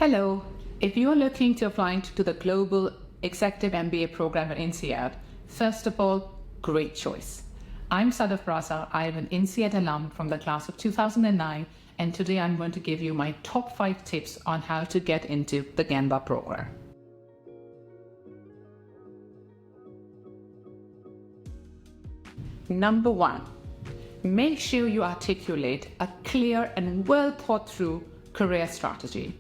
Hello, if you're looking to apply to the Global Executive MBA program at Insead, first of all, great choice. I'm Sadaf. I am an Insead alum from the class of 2009, and today I'm going to give you my top 5 tips on how to get into the GEMBA program. Number 1, make sure you articulate a clear and well thought through career strategy.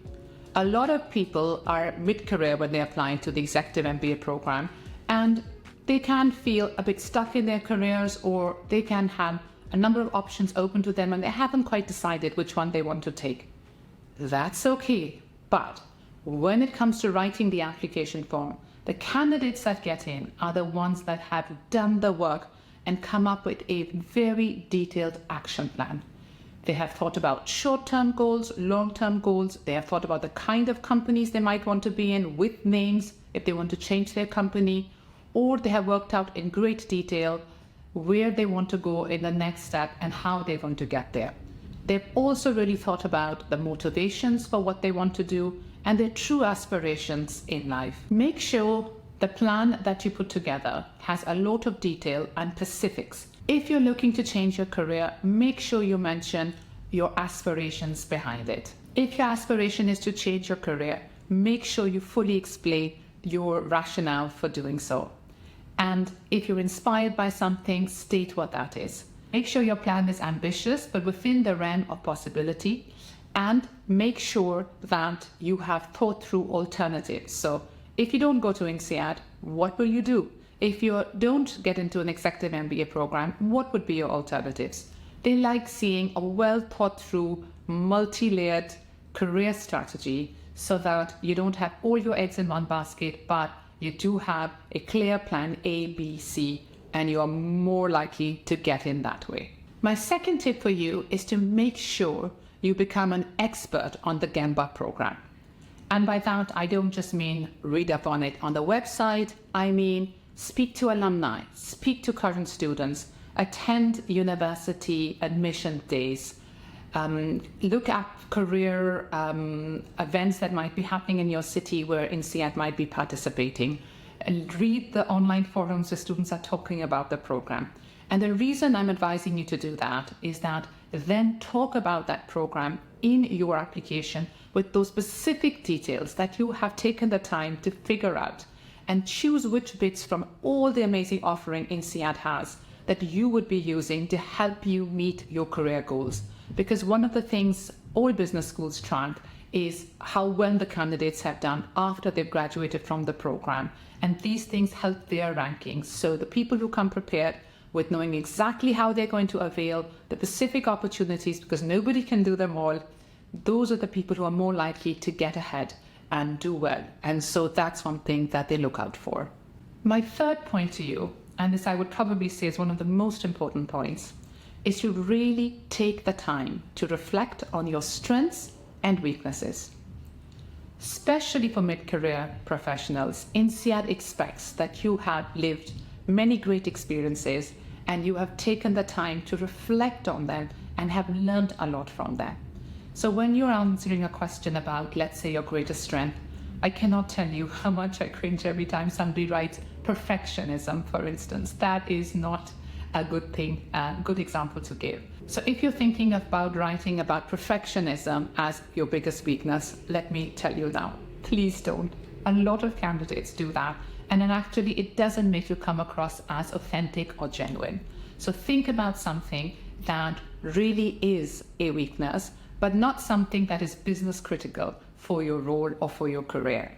A lot of people are mid-career when they apply to the Executive MBA program, and they can feel a bit stuck in their careers, or they can have a number of options open to them and they haven't quite decided which one they want to take. That's okay, but when it comes to writing the application form, the candidates that get in are the ones that have done the work and come up with a very detailed action plan. They have thought about short-term goals, long-term goals. They have thought about the kind of companies they might want to be in with names if they want to change their company, or they have worked out in great detail where they want to go in the next step and how they want to get there. They've also really thought about the motivations for what they want to do and their true aspirations in life. Make sure the plan that you put together has a lot of detail and specifics. If you're looking to change your career, make sure you mention your aspirations behind it. If your aspiration is to change your career, make sure you fully explain your rationale for doing so. And if you're inspired by something, state what that is. Make sure your plan is ambitious, but within the realm of possibility, and make sure that you have thought through alternatives. So if you don't go to Insead, what will you do? If you don't get into an Executive MBA program, what would be your alternatives? They like seeing a well thought through, multi-layered career strategy so that you don't have all your eggs in one basket, but you do have a clear plan A, B, C, and you are more likely to get in that way. My second tip for you is to make sure you become an expert on the GEMBA program. And by that, I don't just mean read up on it on the website. I mean, speak to alumni, speak to current students, attend university admission days, look at career events that might be happening in your city where Insead might be participating, and read the online forums where students are talking about the program. And the reason I'm advising you to do that is that then talk about that program in your application with those specific details that you have taken the time to figure out, and choose which bits from all the amazing offering Insead has that you would be using to help you meet your career goals. Because one of the things all business schools track is how well the candidates have done after they've graduated from the program. And these things help their rankings. So the people who come prepared with knowing exactly how they're going to avail the specific opportunities, because nobody can do them all, those are the people who are more likely to get ahead and do well. And so that's one thing that they look out for. My third point to you, and this I would probably say is one of the most important points, is to really take the time to reflect on your strengths and weaknesses. Especially for mid-career professionals, Insead expects that you have lived many great experiences and you have taken the time to reflect on them and have learned a lot from them. So when you're answering a question about, let's say, your greatest strength, I cannot tell you how much I cringe every time somebody writes perfectionism, for instance. That is not a good thing, a good example to give. So if you're thinking about writing about perfectionism as your biggest weakness, let me tell you now, please don't. A lot of candidates do that, and then actually it doesn't make you come across as authentic or genuine. So think about something that really is a weakness, but not something that is business critical for your role or for your career.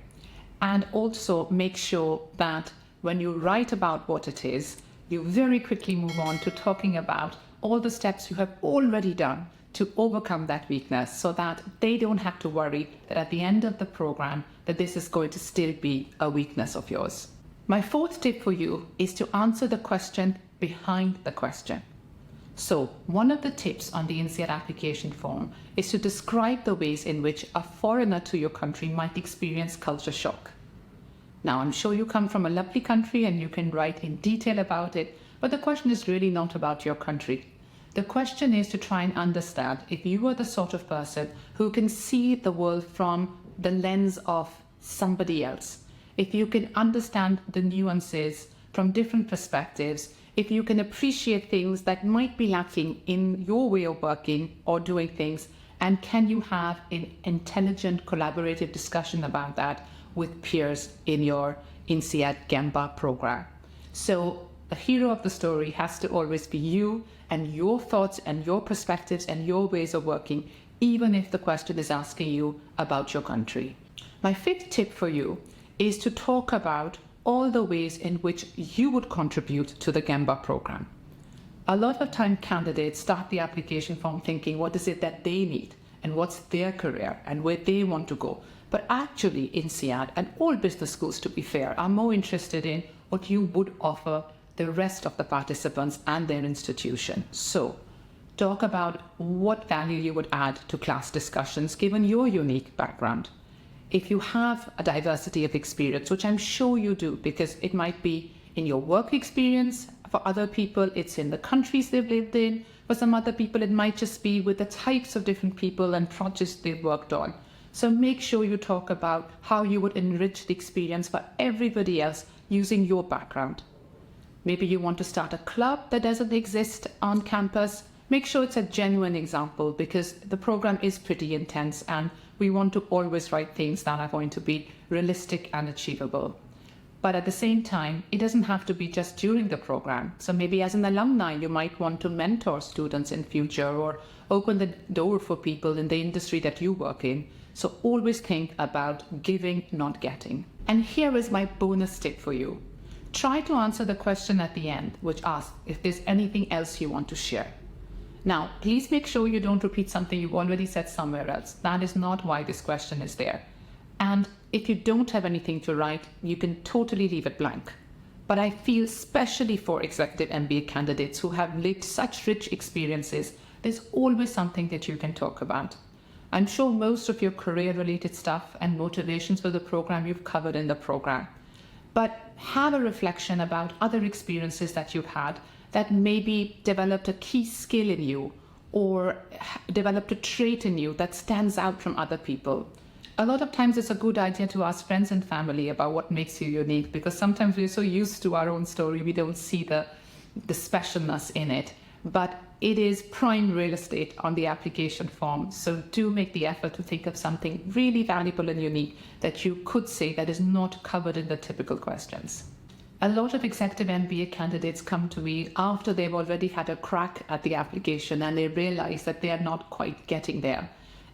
And also make sure that when you write about what it is, you very quickly move on to talking about all the steps you have already done to overcome that weakness, so that they don't have to worry that at the end of the program that this is going to still be a weakness of yours. My fourth tip for you is to answer the question behind the question. So one of the tips on the Insead application form is to describe the ways in which a foreigner to your country might experience culture shock. Now, I'm sure you come from a lovely country and you can write in detail about it, but the question is really not about your country. The question is to try and understand if you are the sort of person who can see the world from the lens of somebody else, if you can understand the nuances from different perspectives, if you can appreciate things that might be lacking in your way of working or doing things, and can you have an intelligent, collaborative discussion about that with peers in your Insead GEMBA program. So the hero of the story has to always be you and your thoughts and your perspectives and your ways of working, even if the question is asking you about your country. My fifth tip for you is to talk about all the ways in which you would contribute to the GEMBA program. A lot of time candidates start the application form thinking what is it that they need and what's their career and where they want to go. But actually Insead and all business schools, to be fair, are more interested in what you would offer the rest of the participants and their institution. So talk about what value you would add to class discussions given your unique background. If you have a diversity of experience, which I'm sure you do, because it might be in your work experience, for other people it's in the countries they've lived in, for some other people it might just be with the types of different people and projects they've worked on. So make sure you talk about how you would enrich the experience for everybody else using your background. Maybe you want to start a club that doesn't exist on campus. Make sure it's a genuine example, because the program is pretty intense and we want to always write things that are going to be realistic and achievable. But at the same time, it doesn't have to be just during the program. So maybe as an alumni, you might want to mentor students in future or open the door for people in the industry that you work in. So always think about giving, not getting. And here is my bonus tip for you. Try to answer the question at the end, which asks if there's anything else you want to share. Now, please make sure you don't repeat something you've already said somewhere else. That is not why this question is there. And if you don't have anything to write, you can totally leave it blank. But I feel especially for executive MBA candidates who have lived such rich experiences, there's always something that you can talk about. I'm sure most of your career-related stuff and motivations for the program you've covered in the program. But have a reflection about other experiences that you've had that maybe developed a key skill in you or developed a trait in you that stands out from other people. A lot of times it's a good idea to ask friends and family about what makes you unique, because sometimes we're so used to our own story, we don't see the specialness in it. But it is prime real estate on the application form. So do make the effort to think of something really valuable and unique that you could say that is not covered in the typical questions. A lot of executive MBA candidates come to me after they've already had a crack at the application and they realize that they are not quite getting there.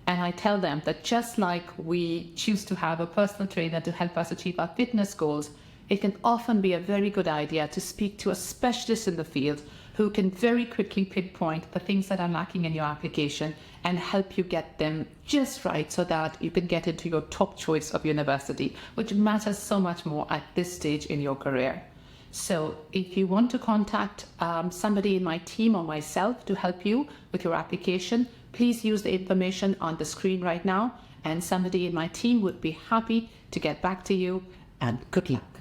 And I tell them that just like we choose to have a personal trainer to help us achieve our fitness goals, it can often be a very good idea to speak to a specialist in the field who can very quickly pinpoint the things that are lacking in your application and help you get them just right so that you can get into your top choice of university, which matters so much more at this stage in your career. So if you want to contact somebody in my team or myself to help you with your application, please use the information on the screen right now, and somebody in my team would be happy to get back to you, and good luck.